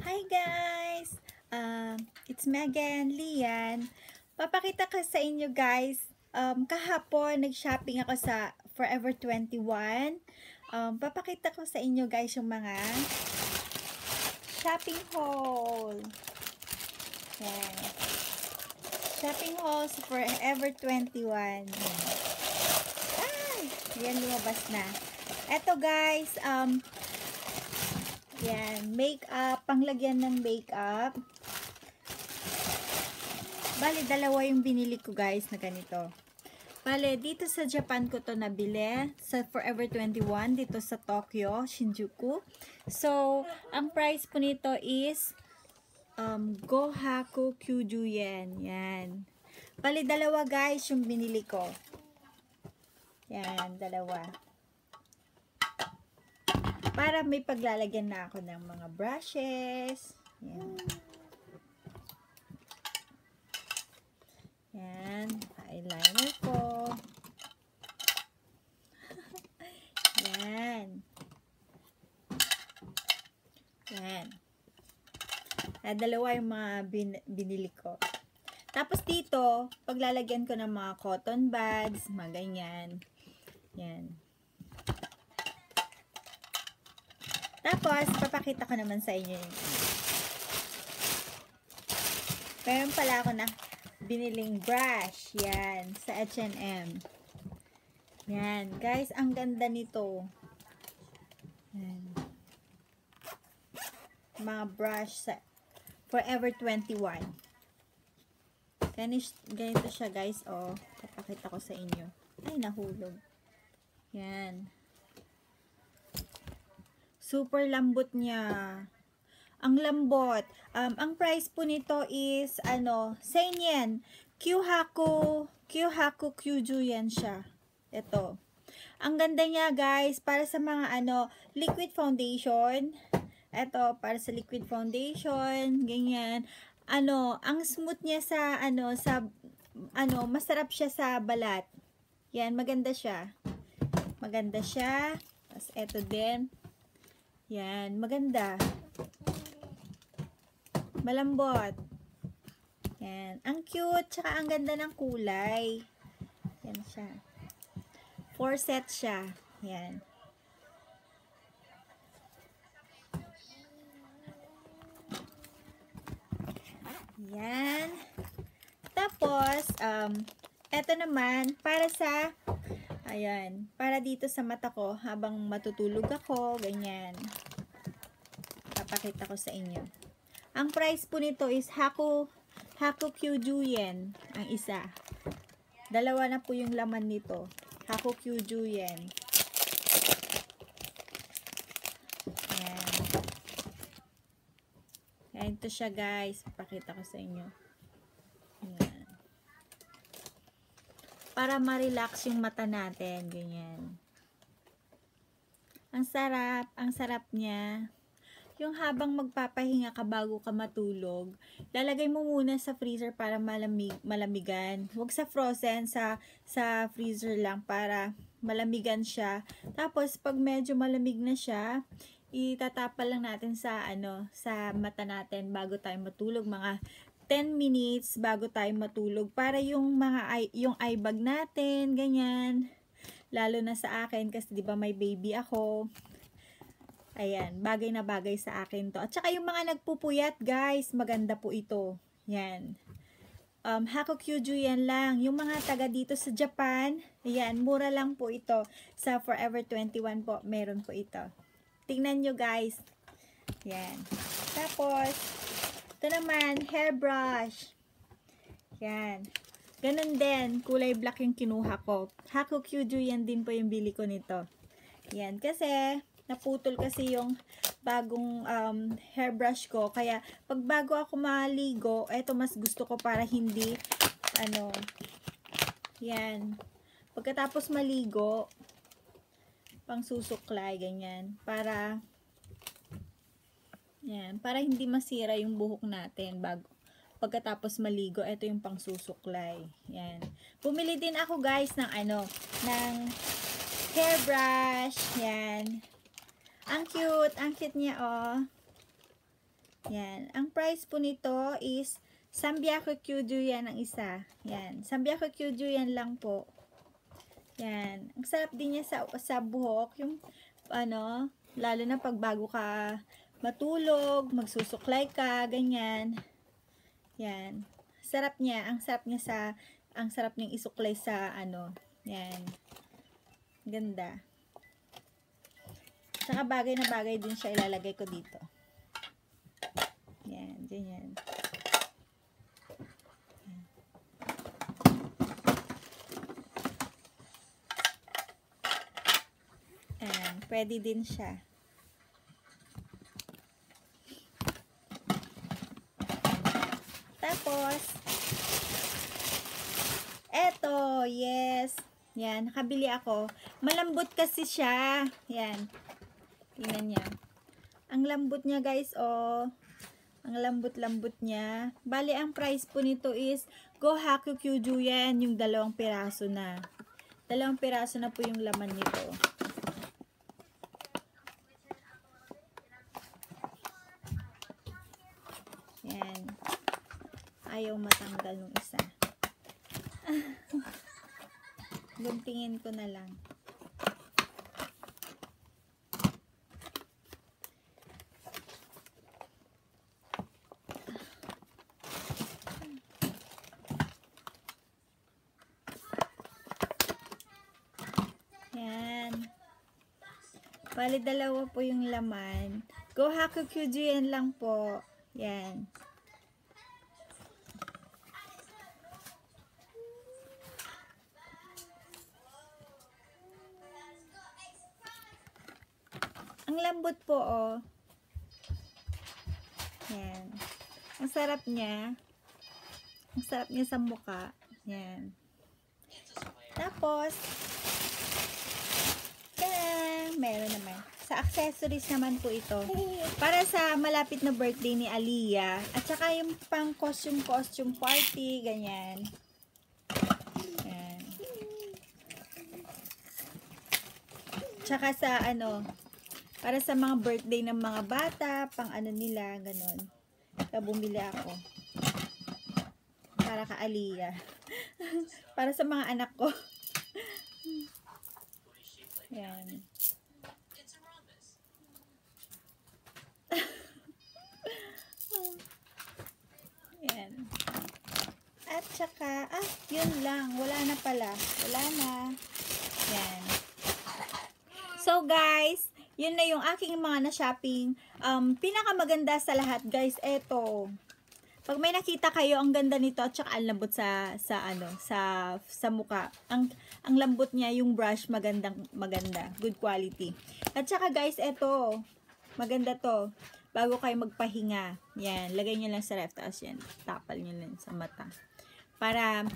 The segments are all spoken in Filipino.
Hi guys! It's me again, Lian. Papakita ko sa inyo guys, kahapon nag-shopping ako sa Forever 21. Papakita ko sa inyo guys yung mga shopping haul. Yan. Shopping haul sa Forever 21. Yan, lumabas na. Eto guys, yan, makeup, panglagyan ng makeup. Bale, dalawa yung binili ko guys na ganito. Bale, dito sa Japan ko to nabili, sa Forever 21, dito sa Tokyo, Shinjuku. So, ang price po nito is Gohaku Kyuju yen. Yan. Bale, dalawa guys yung binili ko. Yan, dalawa. Para may paglalagyan na ako ng mga brushes. Yan. Yan. Eyeliner ko. Yan. Yan. Dalawa yung mga binili ko. Tapos dito, paglalagyan ko ng mga cotton buds, mga ganyan. Yan. Tapos, papakita ko naman sa inyo yun. Meron pala ako na biniling brush. Yan. Sa H&M. Yan. Guys, ang ganda nito. Yan. Mga brush sa Forever 21. Ganito siya guys. Oh, papakita ko sa inyo. Ay, nahulog. Yan. Super lambot niya. Ang lambot. Ang price po nito is, 1000 yen. Kyuhaku Kyuju yen siya. Ito. Ang ganda niya guys, para sa mga liquid foundation. Ito, para sa liquid foundation. Ganyan. Ang smooth niya sa, masarap siya sa balat. Yan, maganda siya. Maganda siya. Tapos, ito din. Yan, maganda. Malambot. Yan. Ang cute, tsaka ang ganda ng kulay. Yan siya. 4 sets siya. Yan. Yan. Tapos, eto naman, para sa ayan, para dito sa mata ko habang matutulog ako, ganyan. Papakita ko sa inyo. Ang price po nito is Haku Kyuju yen ang isa. Dalawa na po yung laman nito. Haku Kyuju yen. Ayan. Ayan to siya guys. Papakita ko sa inyo. Ayan. Para ma-relax yung mata natin. Ganyan. Ang sarap niya. Yung habang magpapahinga ka bago ka matulog, lalagay mo muna sa freezer para malamigan. Huwag sa frozen, sa freezer lang para malamigan siya. Tapos, pag medyo malamig na siya, itatapal lang natin sa, sa mata natin bago tayo matulog. Mga 10 minutes bago tayo matulog para yung yung eye bag natin, ganyan. Lalo na sa akin kasi 'di ba may baby ako. Ayan, bagay na bagay sa akin to. At saka yung mga nagpupuyat, guys, maganda po ito. Yan. Haku Kyuju yan lang. Yung mga taga dito sa Japan, ayan, mura lang po ito. Sa Forever 21 po, meron po ito. Tingnan nyo, guys. Yan. Tapos, ito naman, hairbrush. Yan. Ganun din, kulay black yung kinuha ko. Haku Kyuju yan din po yung bili ko nito. Yan, kasi naputol kasi yung bagong hairbrush ko. Kaya, pag bago ako maligo, eto mas gusto ko para hindi, yan. Pagkatapos maligo, pang susuklay, ganyan. Para hindi masira yung buhok natin pagkatapos maligo. Ito yung pang susuklay. Yan. Bumili din ako guys ng ng hairbrush. Yan. Ang cute niya, oh. Yan. Ang price po nito is Sambiako Kyuju yan ang isa. Yan. Sambiako Kyuju yan lang po. Yan. Ang sarap din niya sa buhok. Yung, ano, lalo na pag bago ka matulog, magsusuklay ka, ganyan. Yan. Sarap niya. Ang sarap niyang isuklay sa, ano, yan. Ganda. Tsaka bagay na bagay din siya, ilalagay ko dito. Yan, ganyan. Ayan, pwede din siya. Tapos, eto, yes. Yan, nakabili ako. Malambot kasi siya. Yan. Tingnan niya. Ang lambot niya, guys, oh. Ang lambot-lambot niya. Bali, ang price po nito is Gohaku Kyuju yan. Yung 2 piraso na. 2 piraso na po yung laman nito. Yan. Ayaw matanggal nung isa. Guntingin ko na lang. Yan. Bali, 2 po yung laman. Gohaku Kyuju yan lang po. Yan. Ang lambot po, oh. Yan. Ang sarap niya. Ang sarap niya sa mukha. Yan. Tapos, meron naman. Sa accessories naman po ito. Para sa malapit na birthday ni Aliyah. At saka yung pang costume party. Ganyan. Yan. Tsaka sa ano, para sa mga birthday ng mga bata, pang ano nila, ganun. Kaya bumili ako. Para ka Aliyah. Para sa mga anak ko. Yan. Yan. At saka, yun lang. Wala na pala. Wala na. Yan. So, guys, yun na yung aking mga na-shopping. Pinakamaganda sa lahat, guys, eto. Pag may nakita kayo, ang ganda nito, at saka ang lambot sa mukha. Ang lambot niya, yung brush, maganda. Good quality. At saka, guys, eto. Maganda to. Bago kayo magpahinga. Yan. Lagay nyo lang sa ref. Tapos yan. Tapal nyo lang sa mata. Para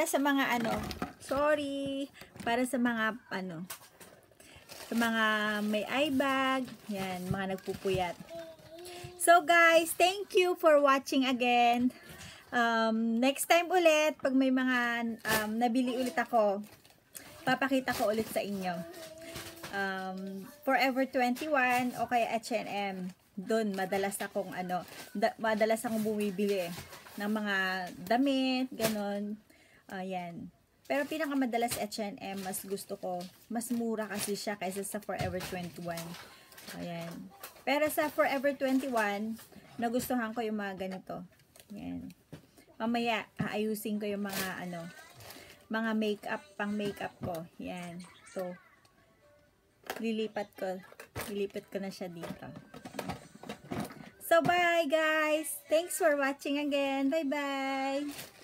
sa mga para sa mga sa mga may eye bag, yan, mga nagpupuyat. So guys, thank you for watching again. Next time ulit, pag may mga nabili ulit ako, papakita ko ulit sa inyo. Forever 21 o kaya H&M. Doon madalas akong bumibili ng mga damit, ganon. Ayan. Pero pinakamadalas H&M, mas gusto ko. Mas mura kasi siya kaysa sa Forever 21. Ayan. Pero sa Forever 21, nagustuhan ko yung mga ganito. Ayan. Mamaya, aayusin ko yung mga mga makeup, pang makeup ko. Ayan. So, lilipat ko na siya dito. So, bye guys! Thanks for watching again. Bye-bye!